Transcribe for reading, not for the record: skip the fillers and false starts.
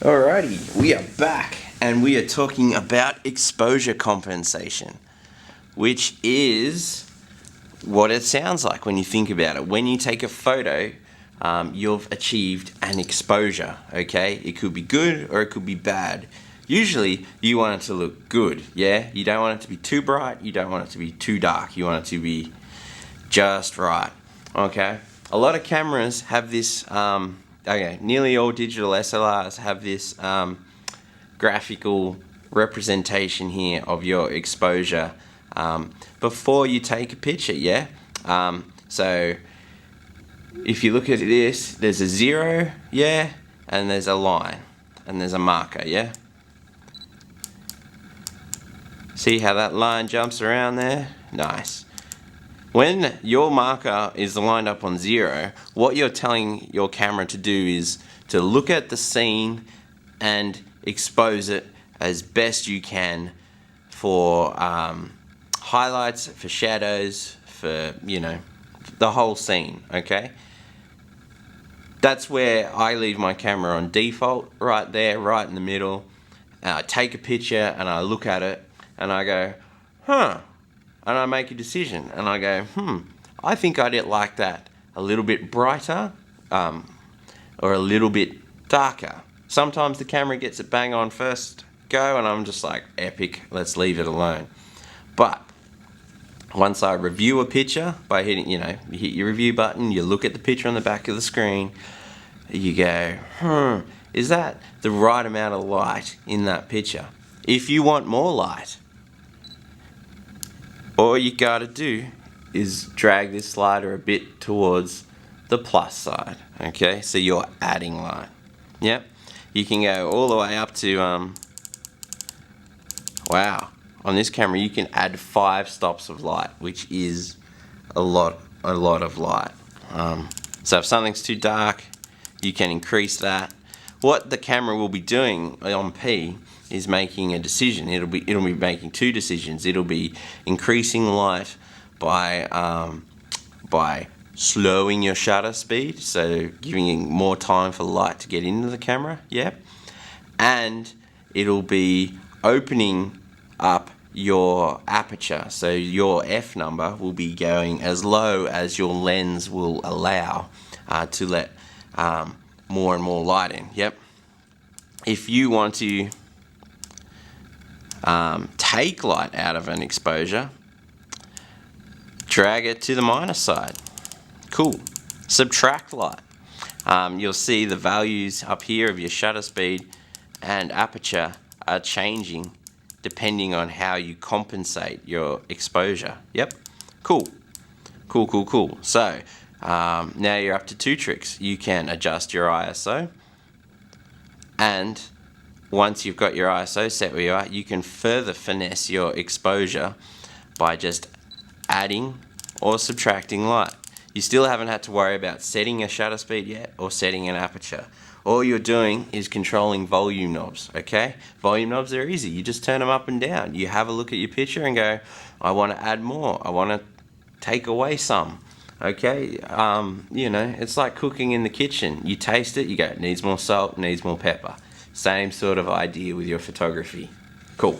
Alrighty, we are back and we are talking about exposure compensation, which is what it sounds like when you think about it. When you take a photo, you've achieved an exposure, okay? It could be good or it could be bad. Usually you want it to look good, yeah? You don't want it to be too bright, you don't want it to be too dark, you want it to be just right, okay? A lot of cameras have this, nearly all digital SLRs have this graphical representation here of your exposure before you take a picture, yeah? So if you look at this, there's a 0, yeah? And there's a line, and there's a marker, yeah? See how that line jumps around there? Nice. When your marker is lined up on 0, what you're telling your camera to do is to look at the scene and expose it as best you can for highlights, for shadows, for, the whole scene, okay? That's where I leave my camera on default, right there, right in the middle. And I take a picture and I look at it and I go, and I make a decision and I go, I think I'd like that a little bit brighter or a little bit darker. Sometimes the camera gets it bang on first go and I'm just like, epic, let's leave it alone. But once I review a picture by hitting, you hit your review button, you look at the picture on the back of the screen, you go, is that the right amount of light in that picture? If you want more light, all you gotta do is drag this slider a bit towards the plus side, okay? So you're adding light. Yep. You can go all the way up to, wow. On this camera you can add 5 stops of light, which is a lot of light. So if something's too dark, you can increase that. What the camera will be doing on P is making a decision. It'll be making 2 decisions. It'll be increasing light by slowing your shutter speed, so giving more time for light to get into the camera, yep. And it'll be opening up your aperture, so your F number will be going as low as your lens will allow to let more and more light in, yep. If you want to take light out of an exposure, drag it to the minus side. Cool. Subtract light. You'll see the values up here of your shutter speed and aperture are changing depending on how you compensate your exposure. Yep. Cool. Cool. So now you're up to 2 tricks. You can adjust your ISO, and once you've got your ISO set where you are, you can further finesse your exposure by just adding or subtracting light. You still haven't had to worry about setting a shutter speed yet or setting an aperture. All you're doing is controlling volume knobs, okay? Volume knobs are easy. You just turn them up and down. You have a look at your picture and go, I want to add more. I want to take away some, okay? It's like cooking in the kitchen. You taste it, you go, it needs more salt, needs more pepper. Same sort of idea with your photography. Cool.